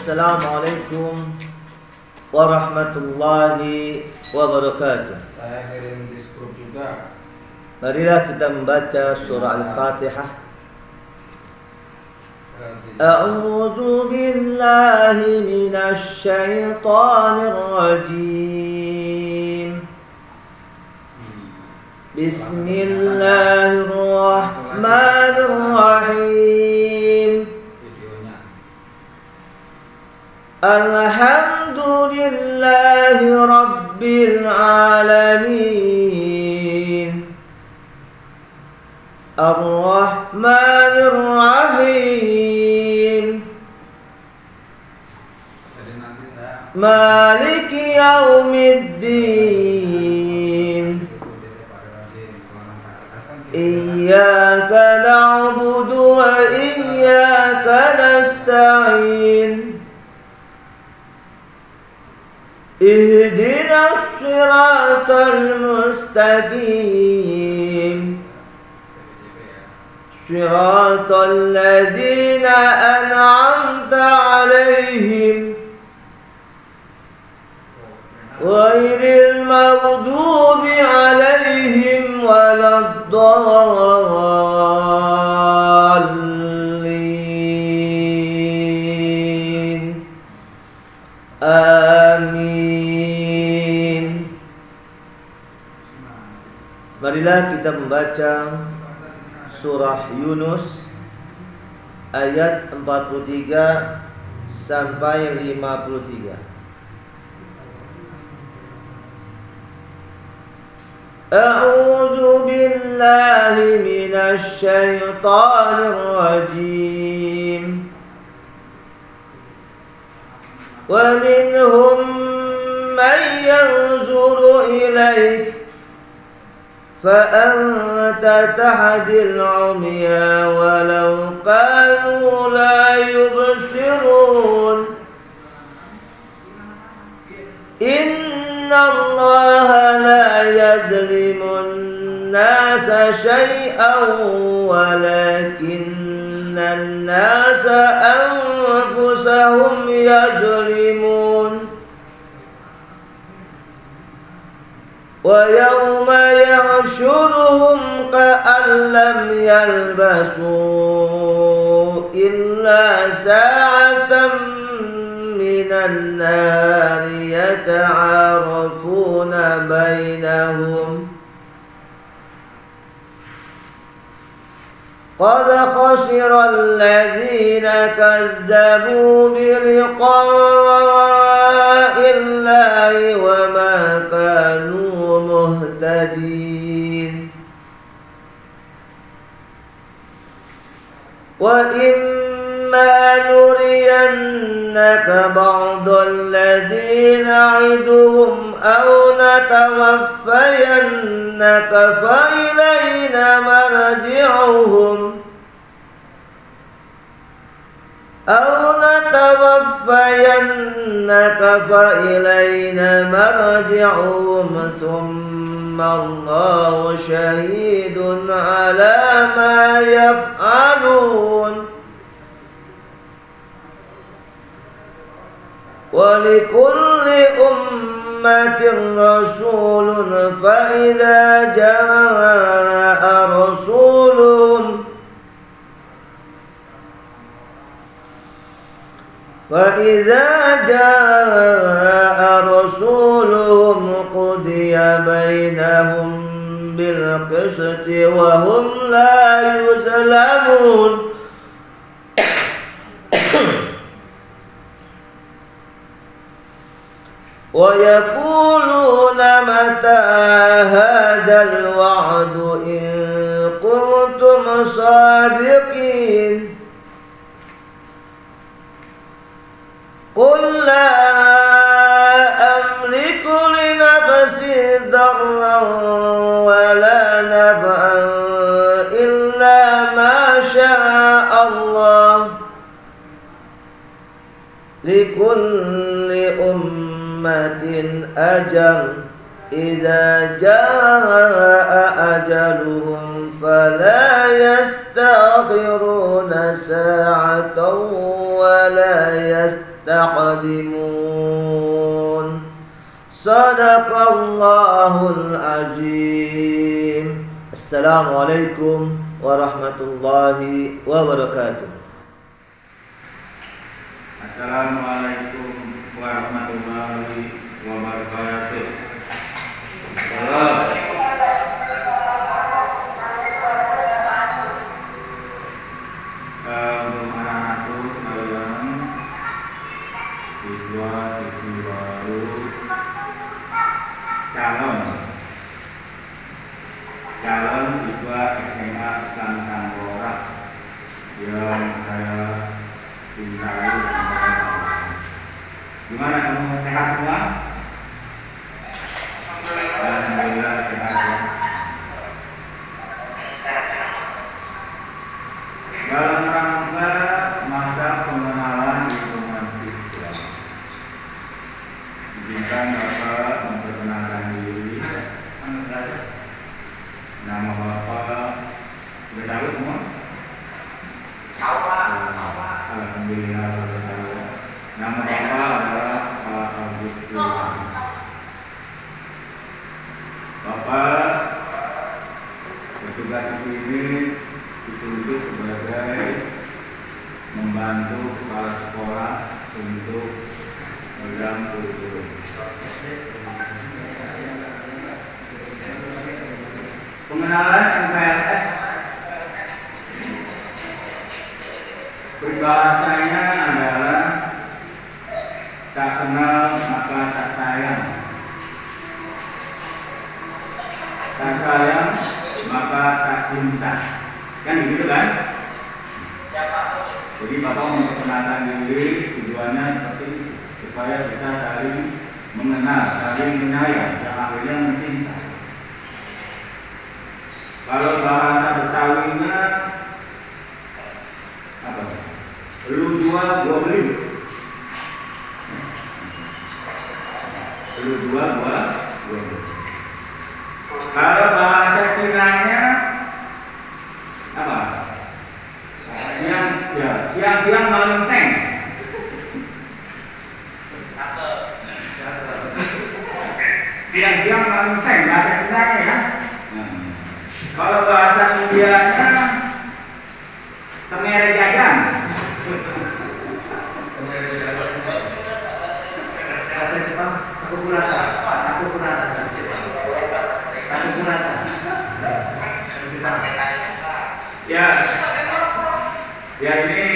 Assalamualaikum warahmatullahi wabarakatuh. Saya kirim di grup juga. Marilah kita membaca surah Al-Fatihah. A'udzu billahi minasy syaithanir rajim. Bismillahirrahmanirrahim. Alhamdulillahi rabbil alamin. Ar-Rahmanir Rahim. Maliki yaumiddin. Iyyaka na'budu wa iyyaka nasta'in. Ihdinas siratal mustaqim. Siratal ladzina an'amta 'alaihim ghairil maghdubi 'alaihim waladdallin. Amin. Marilah kita membaca surah Yunus ayat 43 sampai 53. A'udzu billahi minasy syaithanir rajim. Wa minhum man yanzuru ilaik فأنت تهدي العمي ولو كانوا لا يبصرون إن الله لا يظلم الناس شيئا ولكن الناس أنفسهم يظلمون ويوم يحشرهم كأن لم يلبثوا إلا ساعة من النار يتعارفون بينهم قد خسر الذين كذبوا بلقاء الله وما كانوا مهتدين وإما نرينك بعض الذين نعدهم أو نتوفينك فإلينا مرجعهم ثم الله شهيد على ما يفعلون ولكل أمة رسول فإذا جاء رسولهم قضي بينهم بالقسط وهم لا يظلمون ويقولون متى هذا الوعد إن كنتم صادقين قل لا أملك لنفسي ضرا ولا نفعا إلا ما شاء الله لكل أمة أجل إذا جاء أجلهم فلا يستأخرون ساعة ولا يستقدمون يقدمون صدق الله العظيم. السلام عليكم ورحمة الله وبركاته. Assalamualaikum warahmatullahi wabarakatuh. Salam. Untuk anak-anakku sekalian, siswa-siswi baru, calon siswa SMA Islam Tambora yang saya cintai. Gimana kamu, sehat semua? Alhamdulillah sehat ya. Dalam rangka masa pengenalan lingkungan siswa, izinkan Bapak memperkenalkan diri. Nama Bapak sudah tahu semua? Alhamdulillah sudah tahu. Nama Bapak adalah Pak Agustus. Bapak bertugas di sini ditunjuk sebagai membantu kepala sekolah untuk dalam kurikulum. Pengenalan MPLS peribahasanya adalah tak kenal maka tak sayang, tak sayang maka tak cinta. Kan begitu kan? Jadi Bapak memperkenalkan diri tujuannya seperti supaya kita saling mengenal, saling menyayang, dan akhirnya mencinta. Kalau bahasa Betawinya apa? Lu jual, gua beli. Lu jual, gua beli. Kalau bahasa Cinanya apa? Siang-siang maling seng. Siang-siang maling seng bahasa Cinanya ya. Kalau bahasa Indianya temere jajan. Bahasa Jepang sakukurata. Ya ini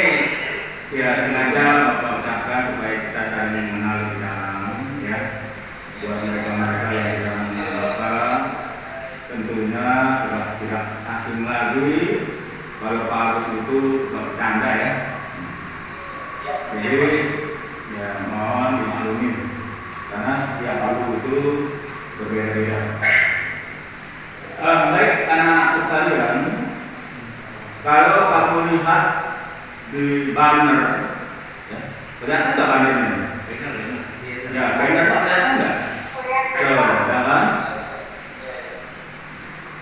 ya sengaja Bapak ucapkan supaya kita saling mengenal lebih dalam ya. Buat mereka yang tidak mengenal Bapak, tentunya tidak asing lagi kalau Pak Agus itu bercanda ya. Jadi ya mohon dimaklumi karena setiap Agus itu berbeda-beda. Baik anak-anakku sekalian, kalau kamu lihat di banner, ya, kelihatan nggak bannernya? Ya, bannernya kelihatan nggak? Jangan.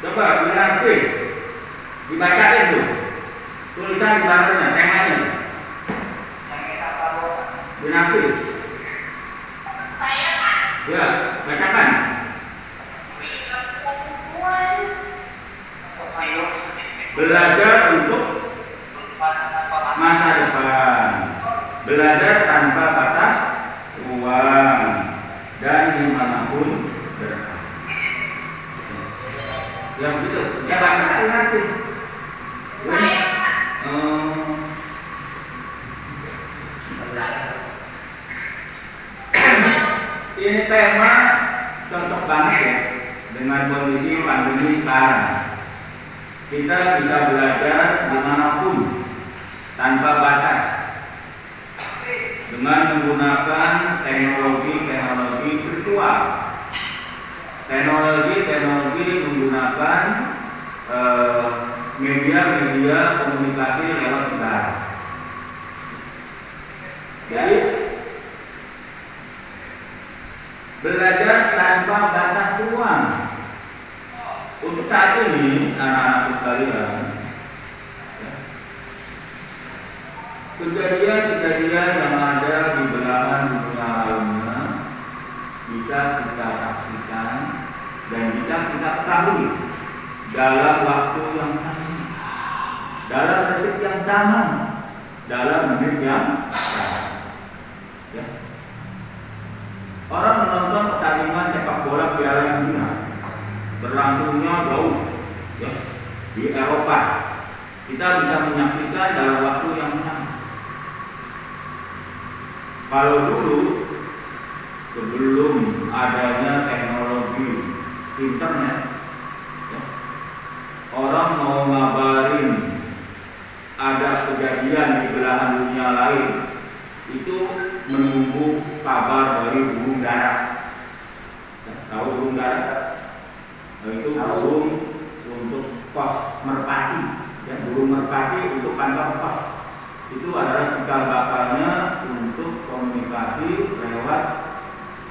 Coba dinasti, dibacain tuh tulisan di bannernya, temanya. Dinasti. Ya, bacakan. Belajar untuk masa depan, belajar tanpa batas ruang dan dimanapun berada. Ya begitu. Saya baca ingat sih. Ini tema cocok banget ya dengan kondisi pandemi sekarang. Kita bisa belajar dimanapun tanpa batas dengan menggunakan teknologi virtual, teknologi menggunakan media komunikasi lewat udara. Jadi belajar tanpa batas ruang. Untuk saat ini anak-anakku sekalian, kejadian-kejadian yang ada di belakangan bisa kita saksikan dan bisa kita ketahui dalam waktu yang sama, dalam detik yang sama, dalam menit yang sama. Ya. Orang menonton pertandingan sepak bola Piala Dunia berlangsungnya jauh, ya, di Eropa. Kita bisa menyaksikan dalam waktu yang sama. Kalau dulu sebelum adanya teknologi internet, ya, orang mau ngabarin ada kejadian di belahan dunia lain itu menunggu kabar dari burung dara. Ya, tahu burung dara? Nah, itu burung untuk pos merpati. Ya, burung merpati untuk kantor pos. Itu adalah cikal bakalnya untuk komunikasi lewat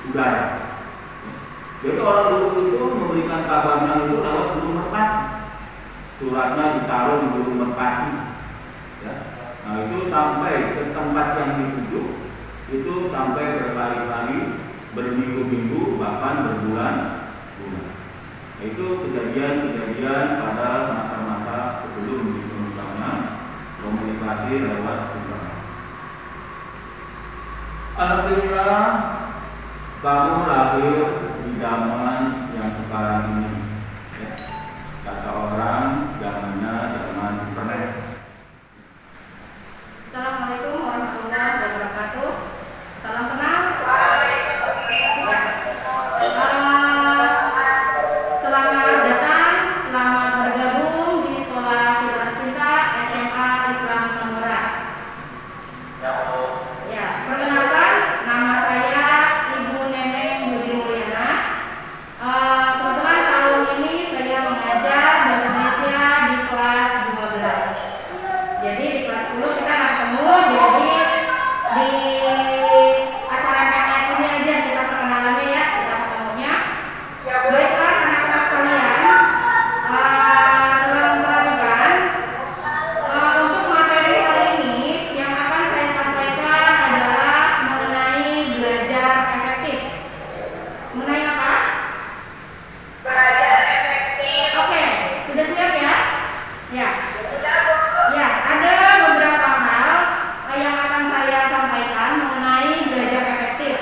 udara. Jadi orang dulu itu memberikan kabarnya itu lewat burung merpati. Suratnya ditaruh di burung merpati. Ya. Nah, itu sampai ke tempat yang dituju itu sampai berkali-kali, berminggu-minggu, bahkan berbulan-bulan. Nah, itu kejadian-kejadian pada masa-masa sebelum ditemukannya komunikasi lewat udara. Alhamdulillah, kamu lahir di zaman yang sekarang ini. Ya. Kata orang, zamannya zaman internet. Assalamualaikum warahmatullahi wabarakatuh. Salam kenal. Selamat datang, selamat bergabung di Sekolah Fitrah Cinta SMA Islam Tambora. Ya, perkenalkan, nama saya Ibu Neneng Budi Mulyana. Kebetulan tahun ini saya mengajar bahasa Indonesia di kelas 12. Jadi di kelas 10 kita akan ketemu, jadi di acara PKS ini aja kita perkenalannya ya, kita ketemunya. Baiklah anak-anak sekalian, telah memperhatikan untuk materi kali ini yang akan saya sampaikan adalah mengenai belajar efektif. Mengenai apa? Belajar efektif. Oke, sudah siap ya? Ya. Ya, ada beberapa hal yang akan saya sampaikan mengenai belajar efektif.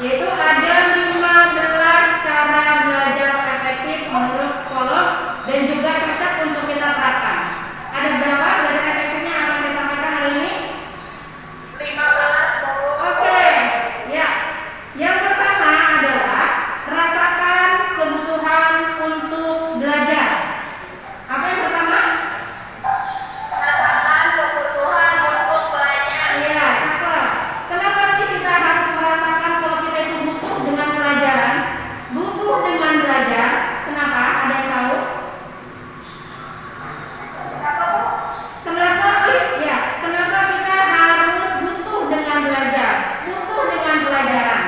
Yaitu ada 15 cara belajar efektif menurut psikolog dan juga cocok untuk kita terapkan. Ada berapa belajar efektifnya yang akan saya sampaikan hari ini? 15. Oke, ya. Yang pertama adalah rasakan kebutuhan untuk belajar. Apa yang pertama? Rasakan kebutuhan untuk belajar. Iya, cakep. Kenapa sih kita harus merasakan kalau kita itu butuh dengan pelajaran? Butuh dengan belajar. Kenapa? Ada yang tahu? Kenapa? Ya, kenapa kita harus butuh dengan belajar? Butuh dengan pelajaran.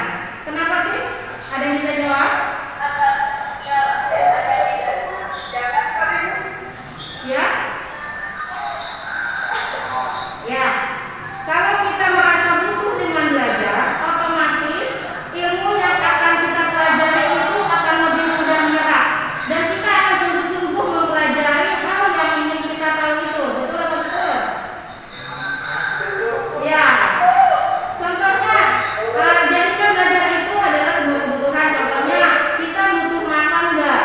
Kenapa sih? Ada yang bisa jawab? Ya? Ya. Kalau kita merasa butuh dengan belajar, otomatis ilmu yang akan kita pelajari itu akan lebih mudah menyerap dan kita akan sungguh-sungguh mempelajari hal yang ingin kita tahu itu. Betul atau betul? Ya. Contohnya, jadikan belajar itu adalah sebuah kebutuhan. Contohnya, kita butuh makan enggak?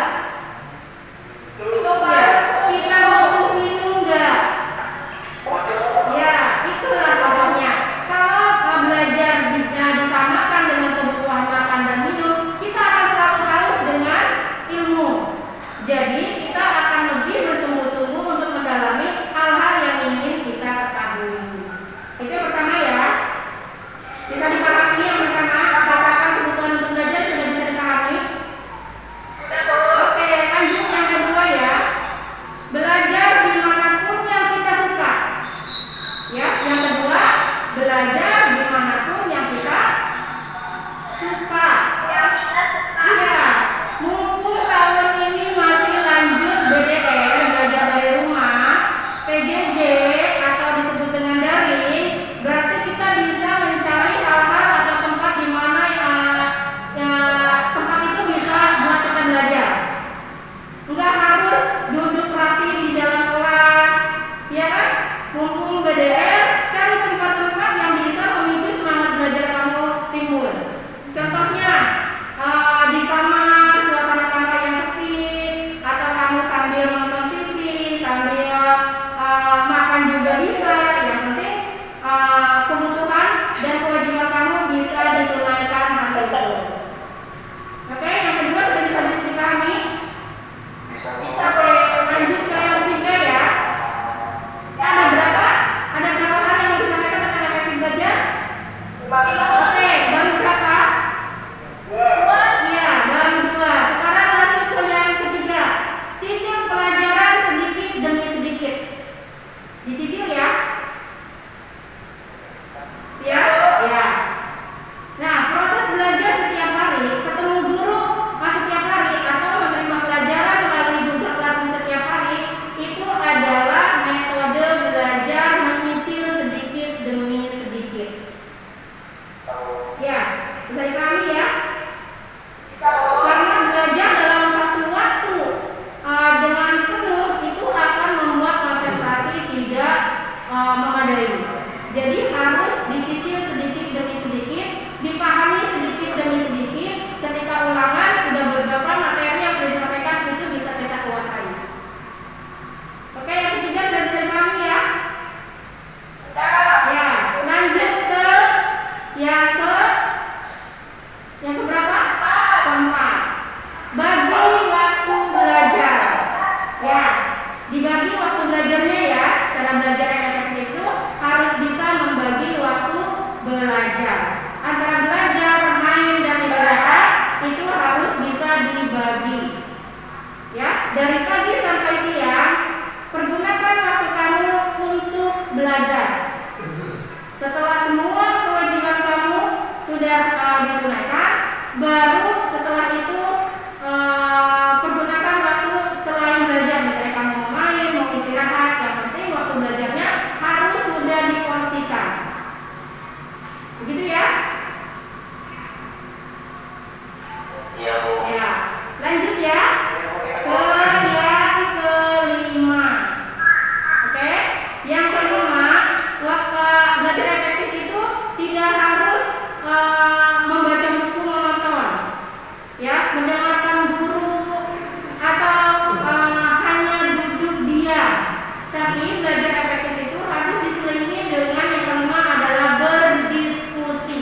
Ya. Kita butuh minum enggak? Ya, itulah contohnya. Kalau belajar disamakan dengan kebutuhan makan dan minum, kita akan selalu haus dengan ilmu. Jadi kita akan lebih bersungguh-sungguh untuk mendalami hal-hal yang ingin kita ketahui. Itu yang pertama ya. Bisa dipahami yang pertama, rasakan kebutuhan untuk belajar sudah bisa dipahami. Oke, lanjut yang kedua ya. Belajar dimanapun yang kita suka. Ya, yang kedua, belajar dimanapun yang kita suka. Iya, mumpung tahun ini masih lanjut dari pagi sampai siang, pergunakan waktu kamu untuk belajar. Setelah semua kewajiban kamu sudah ditunaikan, baru setelah itu pergunakan waktu selain belajar. Misalnya kamu mau main, mau istirahat, yang penting waktu belajarnya harus sudah diporsikan. Begitu ya? Iya, Bu. Ya, lanjut ya ke yang kelima. Oke, yang kelima, waktu belajar efektif itu tidak harus membaca buku monoton, ya, mendengarkan guru atau hanya duduk diam. Tapi belajar efektif itu harus diselingi dengan yang kelima adalah berdiskusi.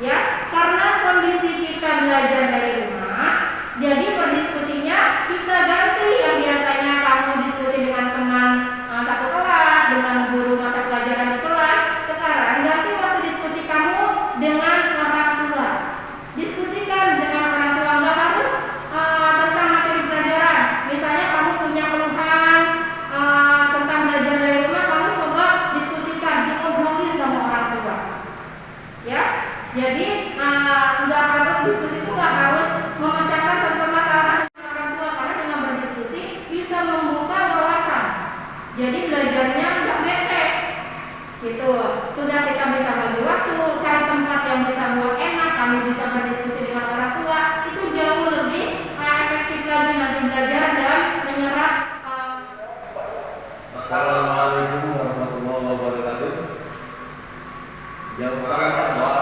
Ya, karena kondisi kita belajar dari rumah, jadi berdiskusinya kita ganti yang biasanya kamu diskusi dengan teman satu kelas, dengan guru mata pelajaran di kelas. Sekarang ganti waktu diskusi kamu dengan orang tua. Diskusikan dengan orang tua, nggak harus tentang materi pelajaran. Misalnya kamu punya keluhan tentang belajar dari rumah, kamu coba diskusikan, diobrolin sama orang tua. Ya, jadi nggak harus diskusi itu nggak harus memecahkan satu permasalahan dengan orang tua, karena dengan berdiskusi bisa membuka wawasan. Jadi belajarnya nggak bete, gitu. Sudah kita bisa bagi waktu, cari tempat yang bisa buat enak, kami bisa berdiskusi dengan orang tua, itu jauh lebih efektif lagi nanti belajar dan menyerap. Assalamualaikum warahmatullahi wabarakatuh. Jawab salam Pak.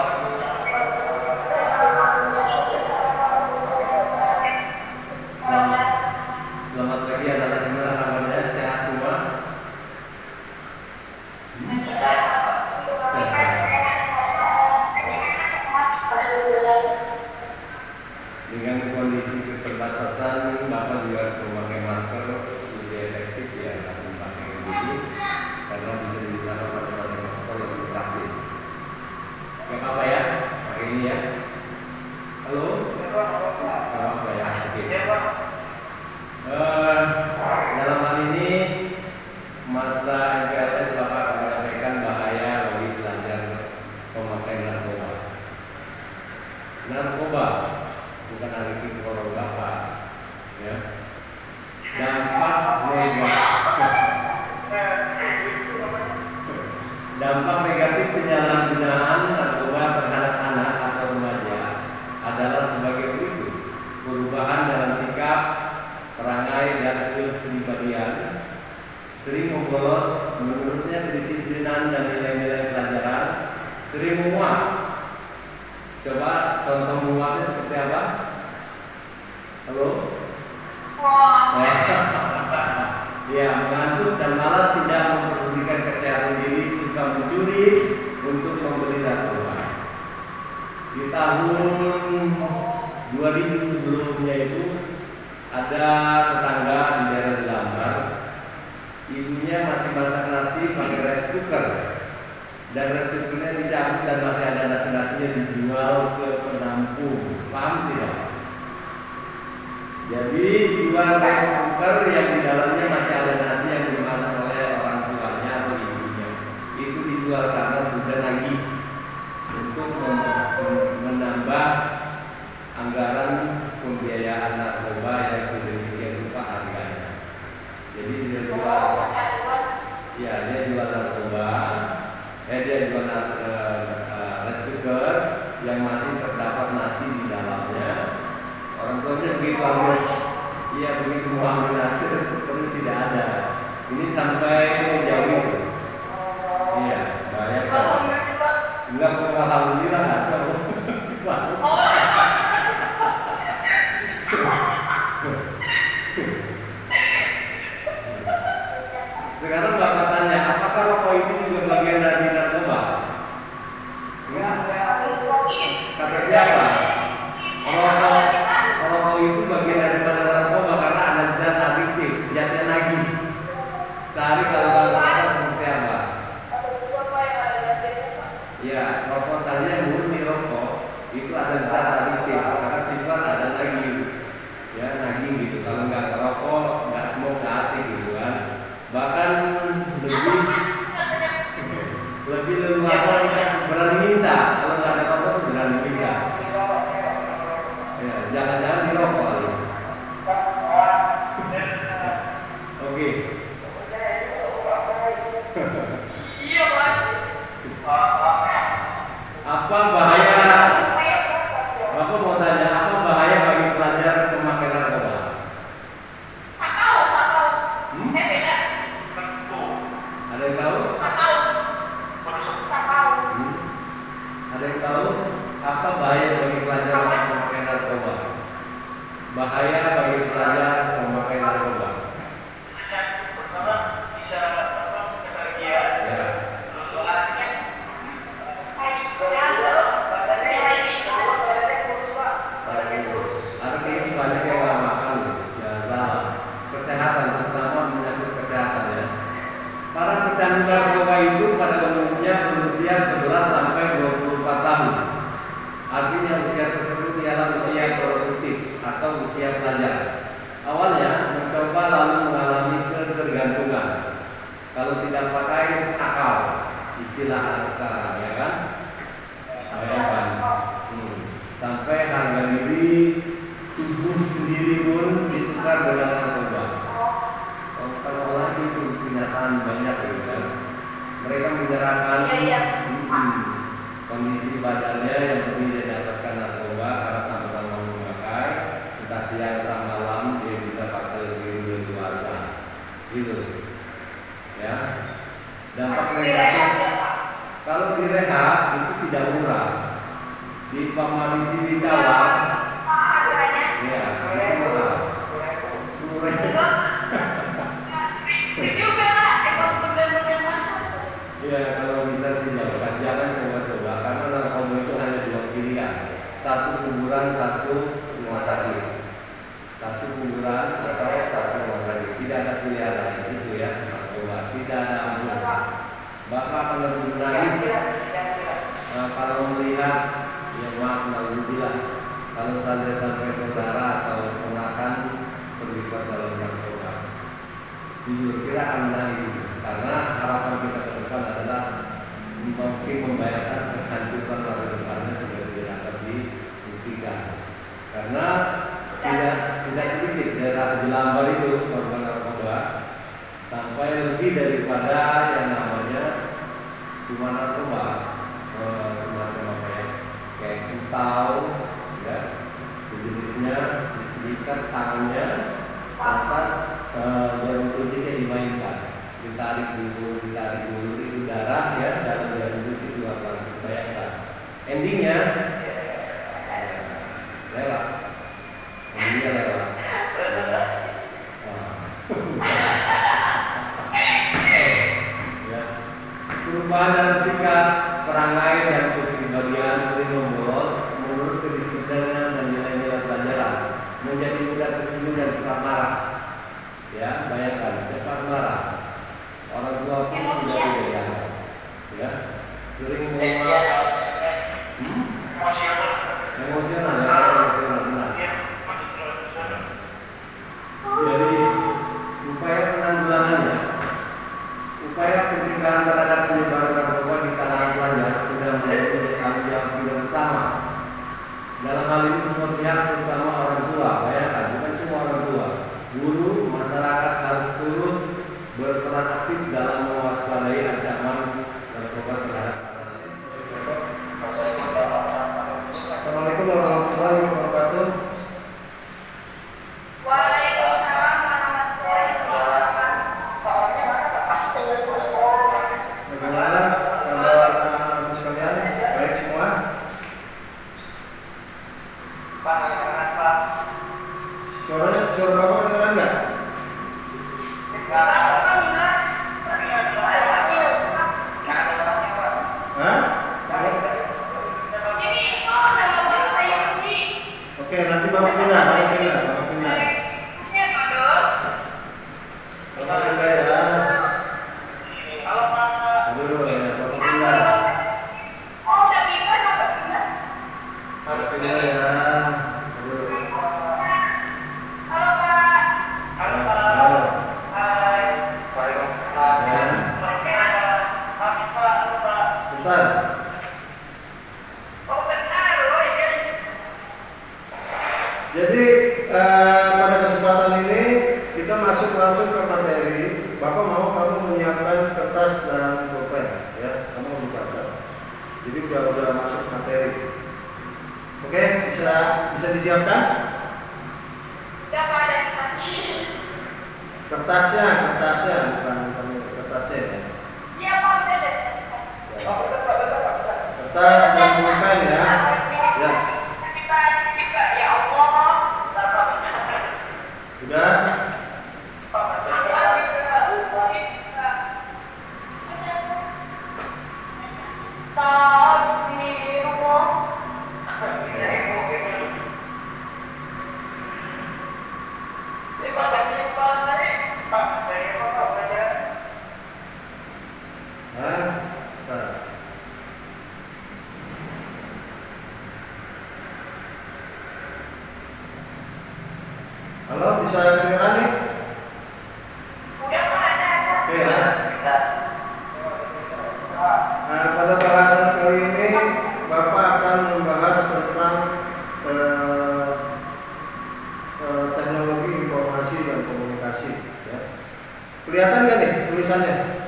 Selamat pagi anak-anak, gimana kabarnya? Sehat semua? Dengan kondisi keterbatasan, Bapak juga harus memakai masker lebih efektif ya, harus memakai ini karena bisa digunakan masker lebih praktis. Gak apa-apa ya, pakai ini ya. Halo? Gak apa-apa ya, oke. Dalam hal ini masa MPLS Bapak akan menyampaikan bahaya bagi pelajar pemakai narkoba. Narkoba bukan arti kalau Bapak, ya. Dampak negatif penyalahgunaan narkoba terhadap anak atau remaja adalah sebagai berikut: perubahan dalam sikap, perangai dan kepribadian, sering membolos, menurutnya kedisiplinan dan nilai-nilai pelajaran, sering menguap. Coba contoh menguapnya seperti apa? Halo? Ya, mengantuk dan malas, tidak memperdulikan kesehatan diri, suka mencuri untuk membeli narkoba. Di tahun 2000 sebelumnya itu ada tetangga di daerah Lambar, ibunya masih masak nasi pakai rice cooker, dan rice cookernya dicabut dan masih ada nasi-nasinya dijual ke penampung. Paham tidak? Jadi jual rice cooker yang di dalamnya masih ada nasi yang dimasak oleh orang tuanya atau ibunya, itu dijual karena sudah nagih untuk menambah anggaran pembiayaan narkoba yang sudah demikian rupa harganya. Jadi dia jual, ya dia jual narkoba, dia jual rice cooker yang masih terdapat nasi di dalamnya. Orang tuanya begitu ambil, iya begitu mau ambil nasi rice cooker tidak ada. Ini sampai sejauh itu. Iya, banyak. Enggak perlu alhamdulillah nggak jauh. Sekarang Bapak tanya, apakah rokok itu juga bagian dari narkoba? Enggak. Kata siapa? Rokok itu bagian daripada narkoba karena ada zat adiktif, zatnya nagih. Sehari kalau rokok seperti apa? Ya, rokok saja murni rokok itu ada zat adiktif karena sifat ada nagih, ya nagih gitu. Kalau nggak ngerokok rokok, nggak smoke, nggak asik gitu kan. Bahkan lebih leluasa kita berani minta. Kalau nggak ada rokok berani minta. Ya, jangan-jangan dirokok kali. Oke. Apa bahaya? Bapak mau tanya, apa bahaya bagi pelajar memakai narkoba? Ada yang tahu? Ada yang tahu apa bahaya bagi pelajar memakai narkoba? Bahaya bagi pelajar memakai narkoba. Ya. Artinya banyak yang nggak makan, ya salah. Kesehatan, terutama menyangkut kesehatan ya. Para pecandu narkoba itu pada umumnya berusia 11 sampai 24 tahun. Artinya usia tersebut ialah usia produktif atau usia pelajar. Awalnya mencoba lalu mengalami ketergantungan. Kalau tidak pakai sakal, istilah anak sekarang ya kan? Bayangkan. Sampai harga diri tubuh sendiri pun ditukar dengan narkoba. Kalau orang itu kenyataan banyak gitu kan. Mereka menyerahkan kondisi badannya yang penting dia dapatkan narkoba karena sama-sama memakai. Entah siang entah malam dia bisa pakai lebih leluasa. Gitu. Ya. Dampak negatif kalau direhab itu tidak murah. Di Pamalisi di Jawa, ya, itu murah. 10.000. Ya, kalau bisa sih jangan coba-coba karena narkoba itu hanya dua pilihan. Satu kuburan, satu rumah sakit. Satu kuburan atau satu rumah sakit. Tidak ada pilihan lain itu ya narkoba. Tidak ada ampun. Bapak akan lebih menangis kalau melihat ya maaf naudzubillah kalau saya sampai saudara atau ponakan terlibat dalam narkoba. Jujur kita akan menangis karena harapan kita ke depan adalah mungkin membayarkan kehancuran masa depannya sudah tidak dapat dibuktikan. Karena tidak sedikit daerah Jelambar itu korban narkoba sampai lebih daripada yang namanya cuma narkoba. Semacam apa ya, kayak kentau ya, sejenisnya diikat tangannya atas jarum suntiknya dimainkan, ditarik dulu itu darah ya, dalam jarum suntik juga langsung bayangkan endingnya lewat ya. Perubahan dalam sikap perangai dan kepribadian sering membolos menurut kedisiplinan dan nilai-nilai pelajaran, menjadi mudah tersinggung dan cepat marah. Ya, bayangkan cepat marah. Orang tua pun sudah tidak ya, sering emosional ya, benar. Jadi upaya penanggulangannya, upaya pencegahan terhadap penyebaran narkoba di kalangan pelajar sudah menjadi tanggung jawab kita bersama. Dalam hal ini semua pihak, terutama orang tua, bayangkan bukan cuma orang tua, guru, masyarakat harus turut berperan aktif dalam mewaspadai ancaman narkoba terhadap anak-anak. masuk langsung ke materi, Bapak mau kamu menyiapkan kertas dan pulpen, ya, kamu membaca. Jadi udah masuk materi. Oke, bisa disiapkan? Kertasnya bukan kertasnya ya. Kertas dan pulpen ya. Ya. Sudah? Halo, bisa kedengeran nih? Oke ya. Nah, pada bahasan kali ini Bapak akan membahas tentang teknologi informasi dan komunikasi. Ya. Kelihatan nggak nih tulisannya?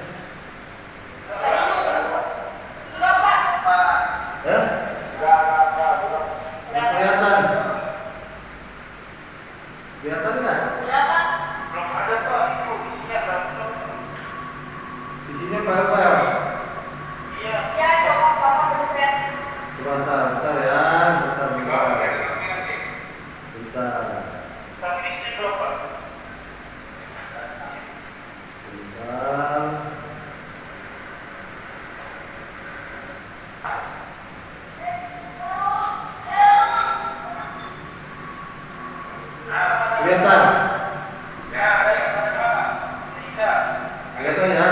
Ya? Kelihatan? Kelihatan nggak? Isinya file-file. Bentar ya, bentar. Kelihatan? Kelihatan ya?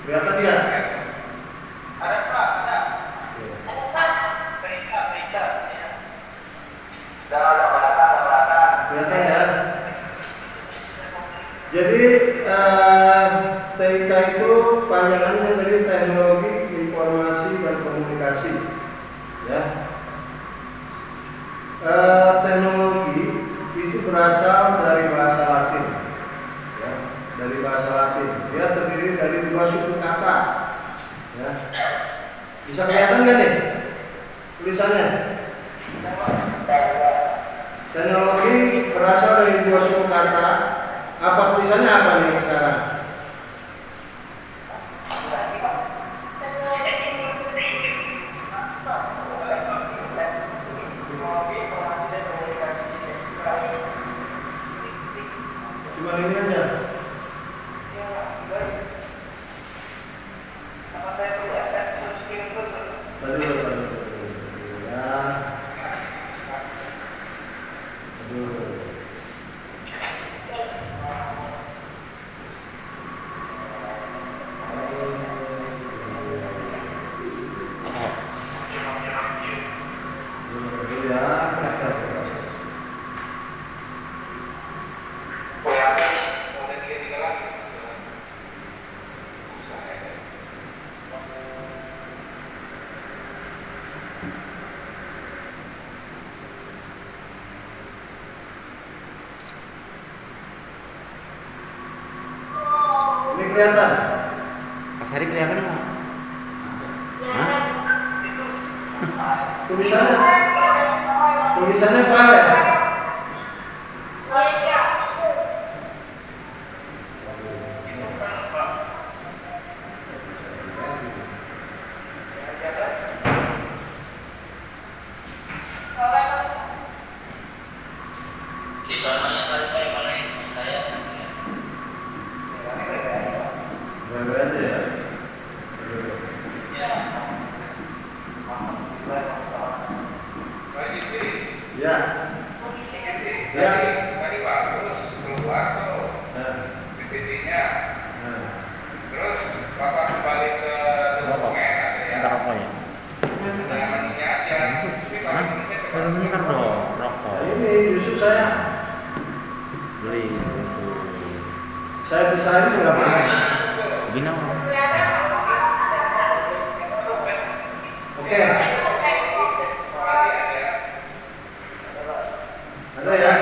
Kelihatan ya? Kelihatan ya? Jadi TIK itu panjangannya dari teknologi informasi dan komunikasi, ya. Teknologi itu berasal dari bahasa Latin, ya, dari bahasa Latin. Dia terdiri dari dua suku kata, ya. Bisa kelihatan nggak nih tulisannya? Teknologi berasal dari dua suku kata. Apa tulisannya apa nih sekarang? Cuma ini aja. Kelihatan? Mas Heri kelihatan nggak? Tulisannya apa ya? Ini justru saya beli saya pisahin berapa? gini Oke. Ada ya?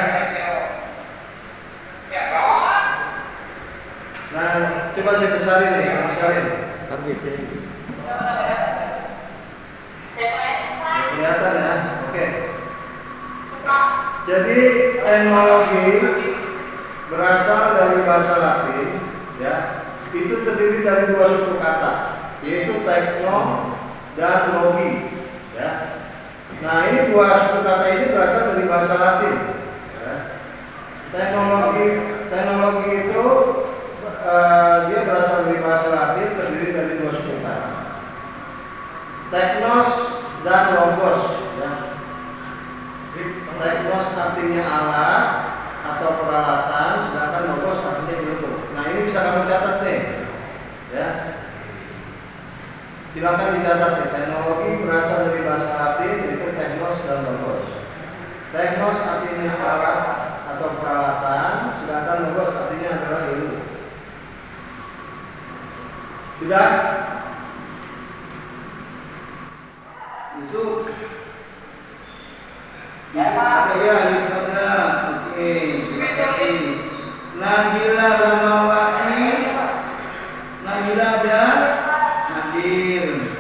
Kelihatan ya? Oke. Jadi teknologi berasal dari bahasa Latin, ya. Itu terdiri dari dua suku kata, yaitu tekno dan logi, ya. Nah, ini dua suku kata ini berasal dari bahasa Latin, ya. Teknologi itu dia berasal dari bahasa Latin, terdiri dari dua suku kata, teknos dan logos, ya. Teknos artinya alat atau peralatan, sedangkan logos artinya ilmu. Nah, ini bisa kamu catat nih, ya. Silakan dicatat nih. Teknologi berasal dari bahasa Latin, yaitu teknos dan logos. Teknos artinya alat atau peralatan, sedangkan logos artinya adalah ilmu. Sudah? Yusuf ada ya, Yusuf ada. Oke, terima kasih. Nabila Ramawati, Nabila ada. Hadir.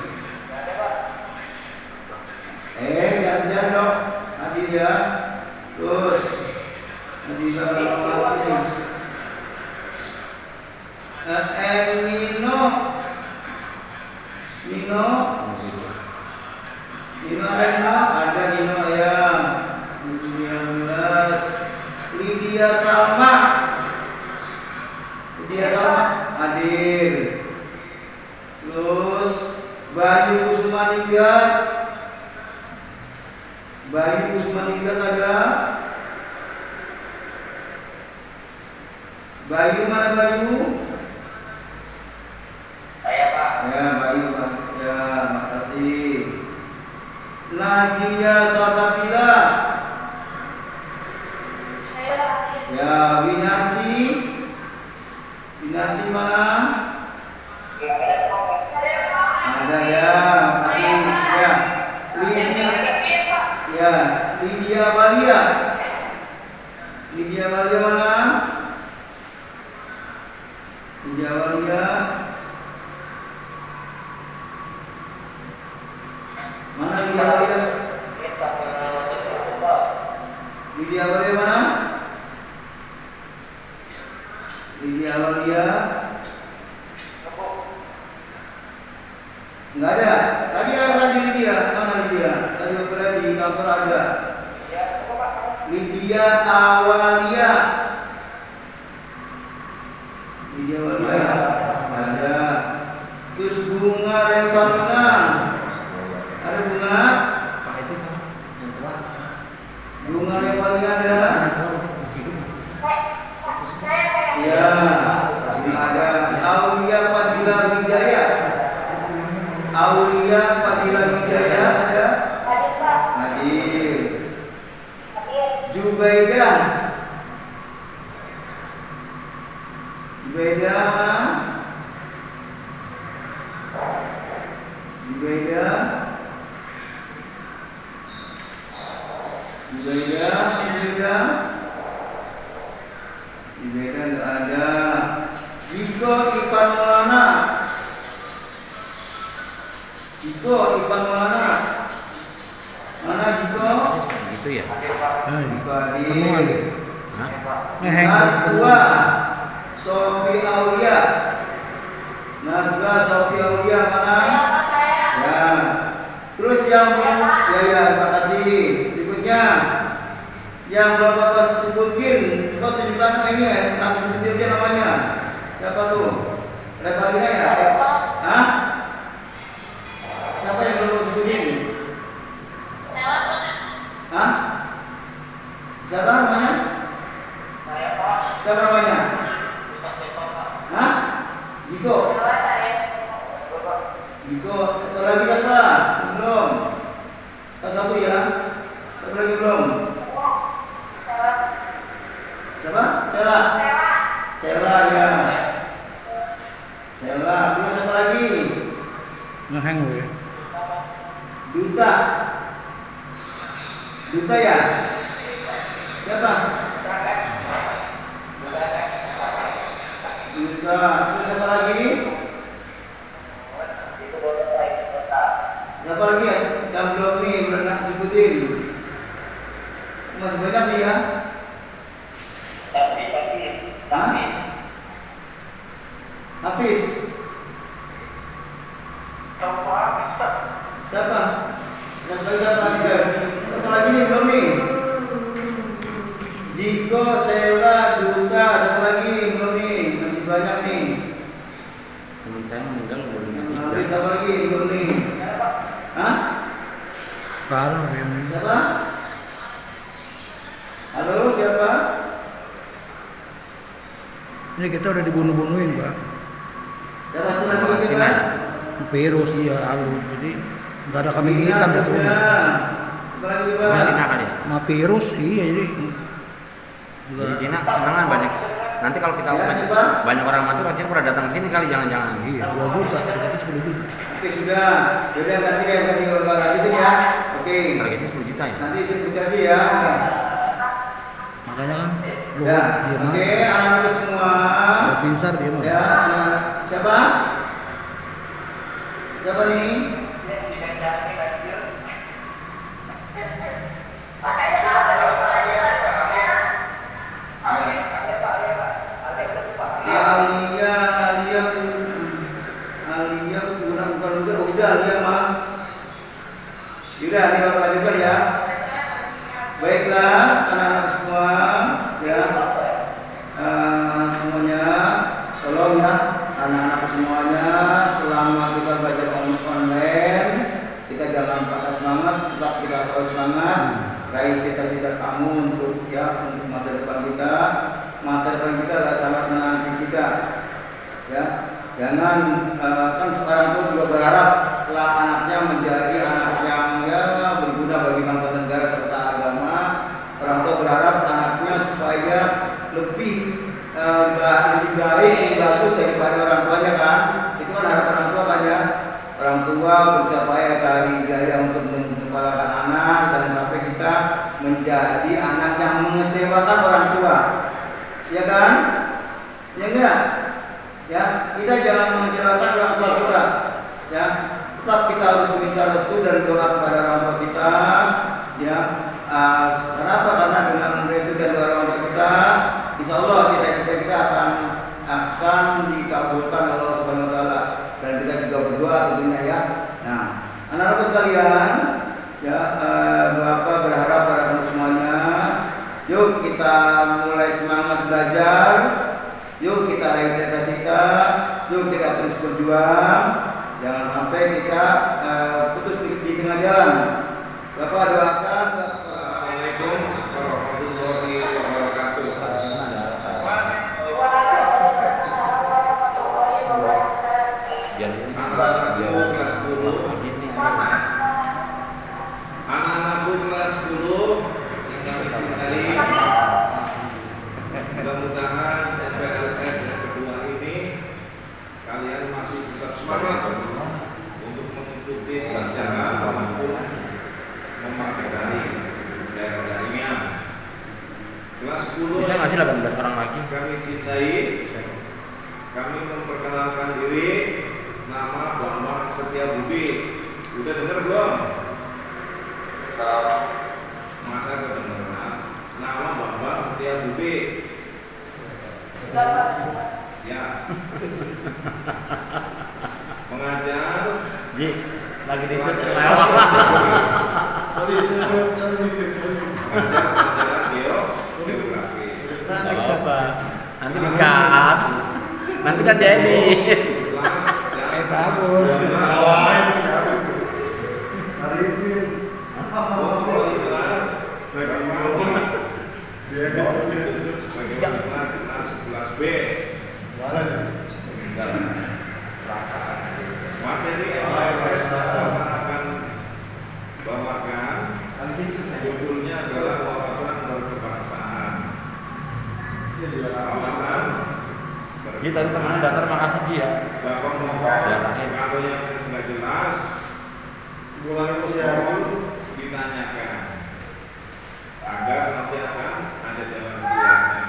Ganjar dong, hadir ya. Terus Nabila Ramawati. Nino ada Nino ya. 19. Lydia Salma hadir. Terus Bayu Kusmaningrat ada. Bayu mana Bayu? Saya Pak. Ya, Bayu Pak. Ya, makasih. Nadia Salsabila. Ya, Winarsi mana? Ada ya, makasih. Ya, Lydia Valia mana? Lydia Valia. Mana Lydia Valia? Lydia Valia mana? Lydia Valia. Enggak ada. Tadi ada Lydia. Mana Lydia? Tadi beberapa di kantor ada. Lydia Awalia. Ada. Terus Bunga Revalina. Ada Bunga? Bunga Revalina ada? Ya, ada. Aulia Fadila Wijaya ada? Hadir. Jubaidah mana? Jubaidah nggak ada. Jiko Ipan Maulana. Mana Jiko? Gitu ya. Jiko hadir. Nazwa Sofi Aulia mana? Ya. Terus yang terima kasih. Berikutnya yang Bapak sebutin, kau tunjukkan ini ya, langsung sebutin dia namanya. Siapa tuh? Revalina ya? Hah? Siapa yang belum sebutin? Hah? Siapa namanya? Siapa namanya? Hah? Jiko. Satu lagi siapa? Belum. Satu ya. Siapa lagi belum? Siapa? Sela ya. Terus siapa lagi? Ngehang ya. Duta ya? Siapa? Duta. Terus siapa lagi? Siapa lagi ya? Yang belum nih, belum nak sebutin. Masih banyak nih ya. Hafiz. Hafiz. Siapa? Siapa lagi nih belum nih? Jiko, Sela, Duta, siapa lagi belum nih? Masih banyak nih. Teman saya meninggal belum Nanti siapa lagi belum nih? Hah? Parah ini. Siapa? Halo, siapa? Ini kita udah dibunuh-bunuhin, Pak. Siapa itu lagi Orang kita? Cina. Virus iya halus. Jadi nggak ada kambing hitam jatuhnya. Siapa lagi Orang Pak? Cina kali ya. Sama virus iya jadi. Di Cina kesenangan banyak. Nanti kalau kita Ya, siapa? banyak orang mati, orang Cina pada datang sini kali jangan-jangan. Iya, 2 juta, targetnya 10 juta. Oke sudah. Sudah nanti ya tadi kalau lanjutin ya. Oke. Targetnya 10 juta ya. Nanti sebut lagi ya. Makanya kan lu Ya. dia mah. Oke, anak-anak semua. Udah pinsar dia mah. Ya, siapa? Siapa nih? Alia bukan udah Alia mah. Yaudah, ini bapak lanjutkan ya. Baiklah, anak-anak semua, ya. Semuanya, tolong ya, anak-anak semuanya, selama kita belajar online, kita jangan patah semangat, tetap kita selalu semangat, raih cita-cita kamu untuk masa depan kita. Masa depan kita adalah sangat menanti kita, ya. Jangan kan sekarang itu juga berharap kelak anaknya menjadi anak yang berguna bagi bangsa dan negara serta agama. Orang tua berharap anaknya supaya lebih baik, lebih bagus daripada orang tuanya kan. Itu kan harapan orang tua kan ya. Orang tua berupaya cari gaya untuk mengembalakan anak dan sampai kita menjadi anak yang mengecewakan orang tua, ya kan? Ya enggak? Ya, kita jangan mengecewakan orang tua kita. Ya, tetap kita harus minta restu dan doa kepada orang tua kita. Ya, kenapa? Karena dengan restu dan doa orang tua kita, insya Allah cita-cita kita akan dikabulkan oleh Allah Subhanahu Wa Taala. Dan kita juga berdoa tentunya ya. Nah, anak-anak sekalian, ya, Bapak berharap pada kamu semuanya. Yuk kita mulai semangat belajar. Yuk kita raih cita-cita, yuk kita terus berjuang, jangan sampai kita putus di tengah jalan. Bapak doakan. Assalamualaikum warahmatullahi wabarakatuh. Biar ini Anak-anakku kelas 10. begini. Anak-anakku kelas 10 yang kami cintai, mudah-mudahan SPLS yang kedua ini kalian masih tetap semangat untuk mengikuti pelajaran maupun mempelajari daerah-daerahnya. Kelas 10 Bisa nggak sih 18 orang lagi? kami cintai, kami memperkenalkan diri, nama Bambang Setiabudi. Udah dengar belum? Masa kedengeran? Nama Bambang Setiabudi. Ya. Mengajar. Ji, lagi di shoot Mengajar pelajaran geografi. apa? Nanti dikat. Nanti kan jadi. Bagus. Hari ini. Kelas B. Materi SPLS akan bawakan judulnya adalah wawasan berkebangsaan. Wawasan. Ji tadi temannya daftar, makasih Ji ya. Bapak mohon kalau yang nggak jelas mohon ditanyakan agar nanti akan ada jalan keluarnya.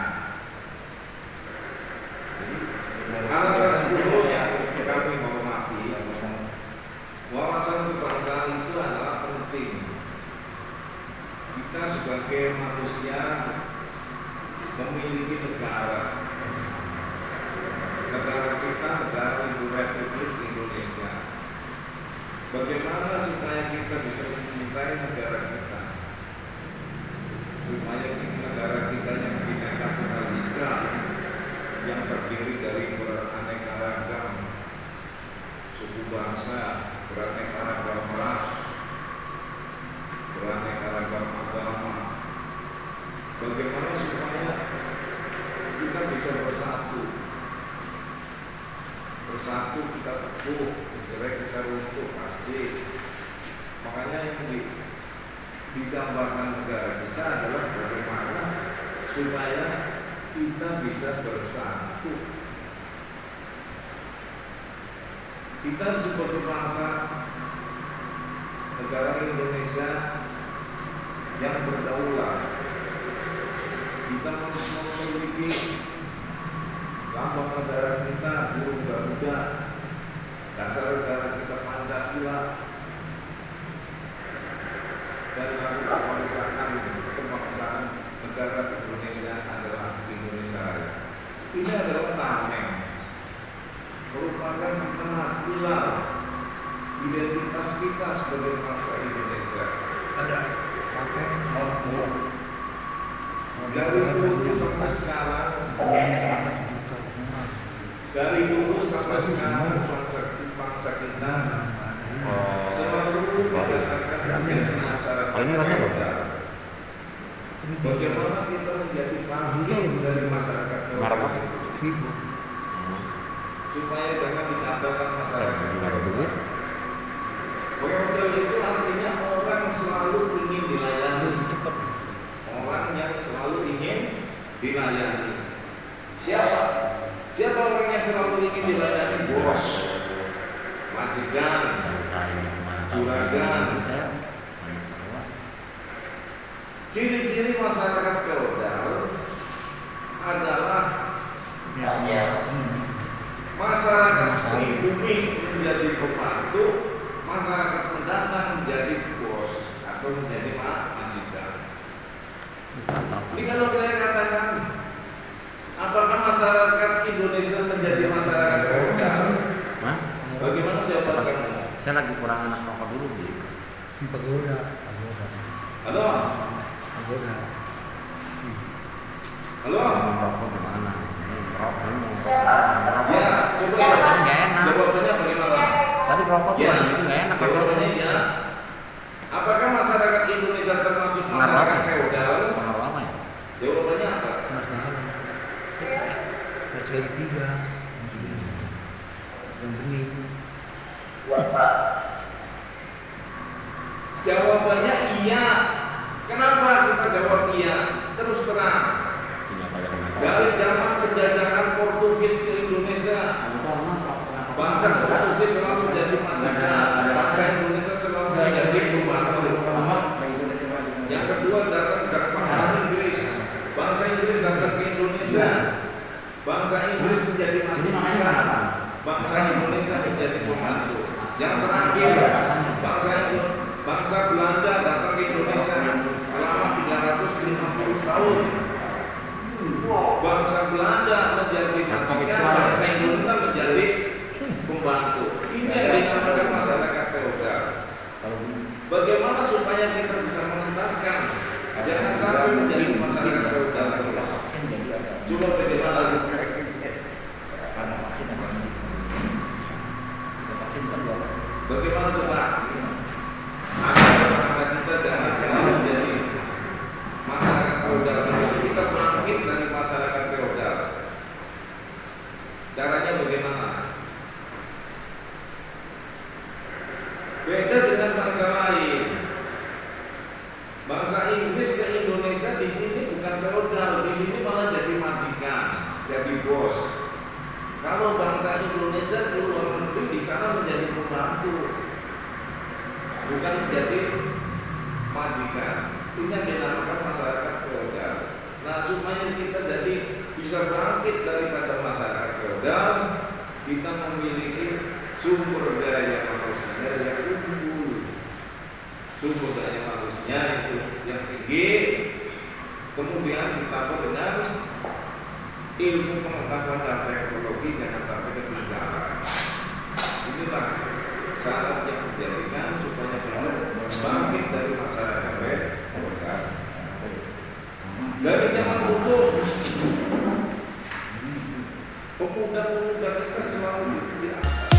Anak kelas 10 yang kami hormati, wawasan kebangsaan memiliki negara. Negara kita negara Republik Indonesia. Bagaimana supaya kita bisa mencintai negara kita? Supaya negara kita yang bineka tunggal ika, yang terdiri dari beraneka ragam suku bangsa, beraneka ragam ras, beraneka ragam agama. Bagaimana supaya kita bisa bersatu? Bersatu kita teguh, bercerai kita runtuh pasti. Makanya yang digambarkan negara kita adalah bagaimana supaya kita bisa bersatu. Kita sebagai bangsa negara Indonesia yang berdaulat, kita memiliki lambang negara kita burung Garuda, dasar negara kita Pancasila, dan lagu kebangsaan negara Indonesia adalah Indonesia Raya. Ini adalah tameng, merupakan penampilan identitas kita sebagai bangsa Indonesia. Ada apa? Dari dulu sampai sekarang, dari dulu sampai sekarang bangsa kita selalu mengatakan masyarakat feodal. Bagaimana kita menjadi bagian dari masyarakat feodal itu? Supaya jangan dikatakan masyarakat feodal. Feodal itu artinya orang selalu ingin dilayani. Orang yang selalu ingin dilayani. Siapa? Siapa orang yang selalu ingin dilayani? Bos, majikan, juragan. Ciri-ciri masyarakat feodal adalah masyarakat pribumi menjadi pembantu, masyarakat pendatang menjadi bos atau menjadi majikan. Ini kalau saya katakan, apakah masyarakat Indonesia menjadi masyarakat feodal? Bagaimana jawaban kamu? Saya lagi kurang anak rokok dulu gitu. Pagoda. Halo? Pagoda. Halo? Rokok gimana? Rokok Ya, coba nggak enak. jawabannya bagaimana? Tadi rokok tuh Ya, nggak enak. jawabannya ya. Apakah masyarakat Indonesia termasuk masyarakat feodal? Pengaruh apa ya? Jawabannya apa? Segitiga. Yang bening. Jawabannya iya. Kenapa kita jawab iya? Terus terang. Dari zaman penjajahan Portugis ke Indonesia, bangsa Portugis selalu menjadi majikan, bangsa Indonesia selalu menjadi pembantu. Yang kedua datang dari bangsa Inggris, bangsa Inggris datang ke Indonesia, bangsa Inggris menjadi majikan, bangsa Indonesia menjadi pembantu. Yang terakhir, bangsa Belanda datang ke Indonesia selama 350 tahun. Bangsa Belanda menjadi majikan, bangsa Indonesia menjadi pembantu. Ini yang dinamakan masyarakat feodal. Bagaimana supaya kita bisa mengentaskan jangan sampai menjadi masyarakat feodal terus? Coba bagaimana? Bagaimana coba? Agar bangsa kita jangan selalu menjadi masyarakat feodal terus. Kita bangkit dari masyarakat feodal. Caranya bagaimana? Beda dengan bangsa lain. Bangsa Inggris ke Indonesia di sini bukan feodal, di sini malah jadi majikan, jadi bos. Kalau bangsa Indonesia di luar negeri di sana menjadi pembantu, bukan menjadi majikan. Ini yang dinamakan masyarakat feodal. Nah, supaya kita jadi bisa bangkit daripada masyarakat feodal, kita memiliki sumber daya manusia yang unggul, sumber daya manusia itu yang tinggi, kemudian ditambah dengan ilmu pengetahuan dan teknologi jangan sampai ketinggalan. Inilah cara yang menjadikan supaya benar bangkit dari masyarakat dari zaman dulu. Pemuda-pemuda kita selalu diangkat.